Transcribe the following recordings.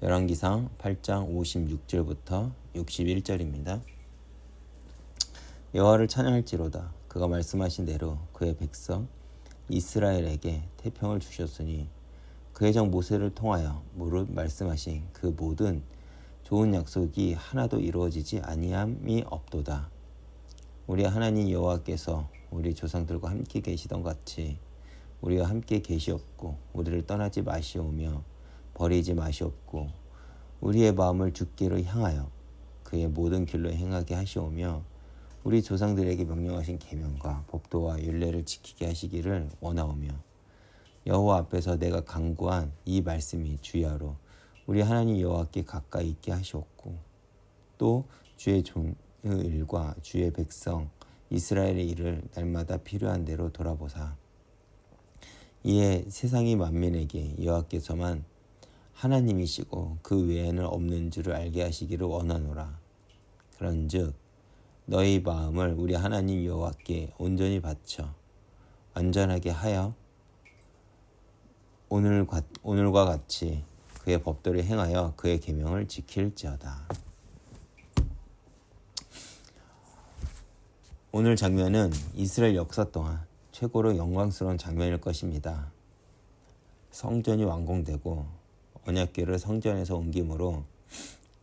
열왕기상 8장 56절부터 61절입니다. 여호와를 찬양할지로다. 그가 말씀하신 대로 그의 백성 이스라엘에게 태평을 주셨으니 그의 종 모세를 통하여 무릇 말씀하신 그 모든 좋은 약속이 하나도 이루어지지 아니함이 없도다. 우리 하나님 여호와께서 우리 조상들과 함께 계시던 같이 우리와 함께 계시옵고 우리를 떠나지 마시오며 버리지 마시옵고 우리의 마음을 주께로 향하여 그의 모든 길로 행하게 하시오며 우리 조상들에게 명령하신 계명과 법도와 율례를 지키게 하시기를 원하오며 여호와 앞에서 내가 간구한 이 말씀이 주야로 우리 하나님 여호와께 가까이 있게 하시옵고 또 주의 종의 일과 주의 백성 이스라엘의 일을 날마다 필요한 대로 돌아보사 이에 세상의 만민에게 여호와께서만 하나님이시고 그 외에는 없는 줄을 알게 하시기를 원하노라. 그런즉 너희 마음을 우리 하나님 여호와께 온전히 바쳐 완전하게 하여 오늘과 같이 그의 법도를 행하여 그의 계명을 지킬지어다. 오늘 장면은 이스라엘 역사 동안 최고로 영광스러운 장면일 것입니다. 성전이 완공되고 언약궤를 성전에서 옮김으로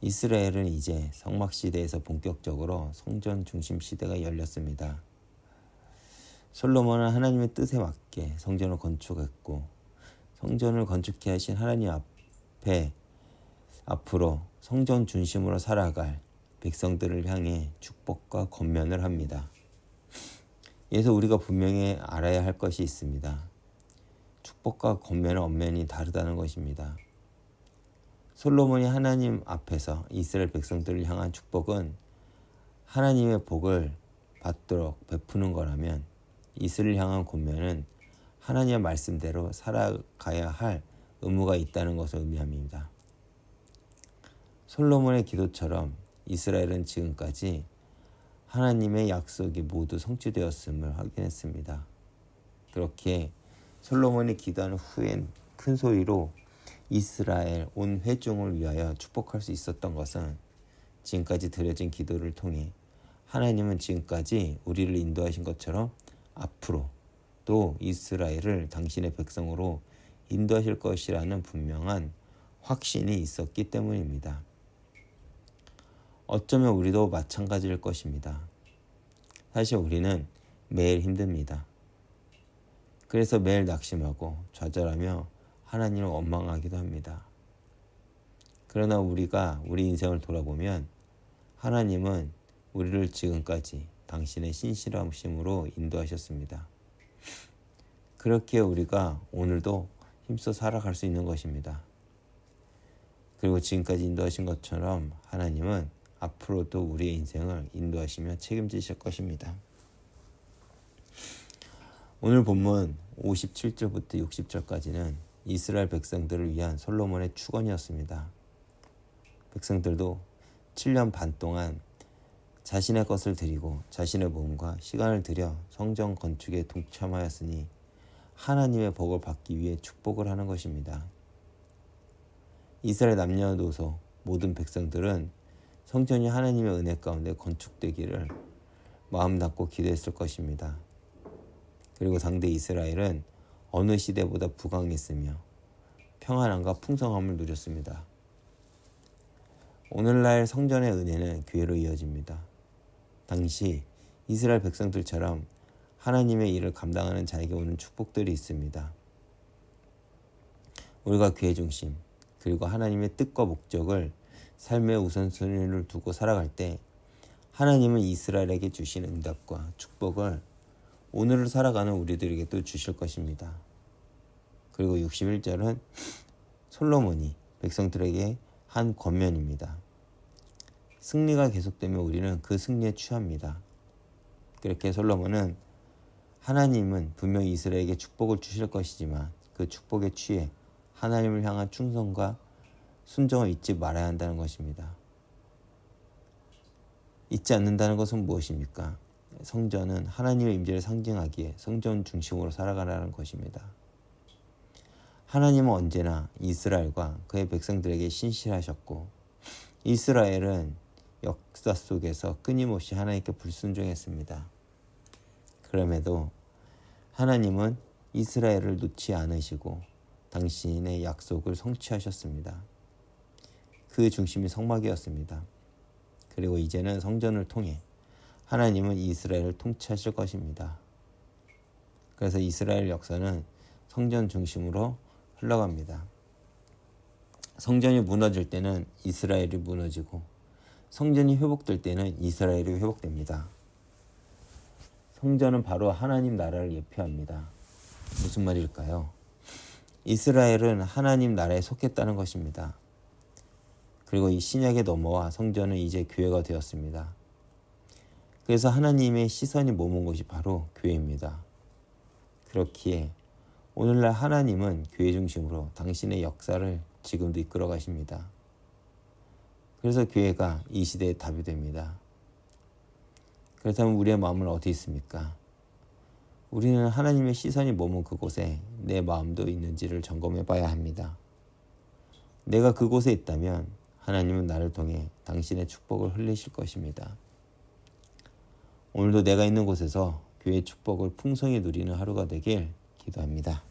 이스라엘은 이제 성막시대에서 본격적으로 성전 중심 시대가 열렸습니다. 솔로몬은 하나님의 뜻에 맞게 성전을 건축했고 성전을 건축해 하신 하나님 앞으로 성전 중심으로 살아갈 백성들을 향해 축복과 권면을 합니다. 여기서 우리가 분명히 알아야 할 것이 있습니다. 축복과 권면의 언면이 다르다는 것입니다. 솔로몬이 하나님 앞에서 이스라엘 백성들을 향한 축복은 하나님의 복을 받도록 베푸는 거라면 이스라엘 향한 권면은 하나님의 말씀대로 살아가야 할 의무가 있다는 것을 의미합니다. 솔로몬의 기도처럼 이스라엘은 지금까지 하나님의 약속이 모두 성취되었음을 확인했습니다. 그렇게 솔로몬이 기도한 후엔 큰 소리로 이스라엘 온 회중을 위하여 축복할 수 있었던 것은 지금까지 드려진 기도를 통해 하나님은 지금까지 우리를 인도하신 것처럼 앞으로 또 이스라엘을 당신의 백성으로 인도하실 것이라는 분명한 확신이 있었기 때문입니다. 어쩌면 우리도 마찬가지일 것입니다. 사실 우리는 매일 힘듭니다. 그래서 매일 낙심하고 좌절하며 하나님을 원망하기도 합니다. 그러나 우리가 우리 인생을 돌아보면 하나님은 우리를 지금까지 당신의 신실하심으로 인도하셨습니다. 그렇게 우리가 오늘도 힘써 살아갈 수 있는 것입니다. 그리고 지금까지 인도하신 것처럼 하나님은 앞으로도 우리의 인생을 인도하시며 책임지실 것입니다. 오늘 본문 57절부터 60절까지는 이스라엘 백성들을 위한 솔로몬의 축원이었습니다. 백성들도 7년 반 동안 자신의 것을 드리고 자신의 몸과 시간을 들여 성전 건축에 동참하였으니 하나님의 복을 받기 위해 축복을 하는 것입니다. 이스라엘 남녀노소 모든 백성들은 성전이 하나님의 은혜 가운데 건축되기를 마음 닫고 기도했을 것입니다. 그리고 당대 이스라엘은 어느 시대보다 부강했으며 평안함과 풍성함을 누렸습니다. 오늘날 성전의 은혜는 교회로 이어집니다. 당시 이스라엘 백성들처럼 하나님의 일을 감당하는 자에게 오는 축복들이 있습니다. 우리가 교회 중심 그리고 하나님의 뜻과 목적을 삶의 우선순위를 두고 살아갈 때 하나님은 이스라엘에게 주신 응답과 축복을 오늘을 살아가는 우리들에게 또 주실 것입니다. 그리고 61절은 솔로몬이 백성들에게 한 권면입니다. 승리가 계속되면 우리는 그 승리에 취합니다. 그렇게 솔로몬은 하나님은 분명히 이스라엘에게 축복을 주실 것이지만 그 축복에 취해 하나님을 향한 충성과 순종을 잊지 말아야 한다는 것입니다. 잊지 않는다는 것은 무엇입니까? 성전은 하나님의 임재를 상징하기에 성전 중심으로 살아가라는 것입니다. 하나님은 언제나 이스라엘과 그의 백성들에게 신실하셨고 이스라엘은 역사 속에서 끊임없이 하나님께 불순종했습니다. 그럼에도 하나님은 이스라엘을 놓지 않으시고 당신의 약속을 성취하셨습니다. 그 중심이 성막이었습니다. 그리고 이제는 성전을 통해 하나님은 이스라엘을 통치하실 것입니다. 그래서 이스라엘 역사는 성전 중심으로 흘러갑니다. 성전이 무너질 때는 이스라엘이 무너지고 성전이 회복될 때는 이스라엘이 회복됩니다. 성전은 바로 하나님 나라를 예표합니다. 무슨 말일까요? 이스라엘은 하나님 나라에 속했다는 것입니다. 그리고 이 신약에 넘어와 성전은 이제 교회가 되었습니다. 그래서 하나님의 시선이 머문 곳이 바로 교회입니다. 그렇기에 오늘날 하나님은 교회 중심으로 당신의 역사를 지금도 이끌어 가십니다. 그래서 교회가 이 시대의 답이 됩니다. 그렇다면 우리의 마음은 어디 있습니까? 우리는 하나님의 시선이 머문 그곳에 내 마음도 있는지를 점검해 봐야 합니다. 내가 그곳에 있다면 하나님은 나를 통해 당신의 축복을 흘리실 것입니다. 오늘도 내가 있는 곳에서 교회의 축복을 풍성히 누리는 하루가 되길 기도합니다.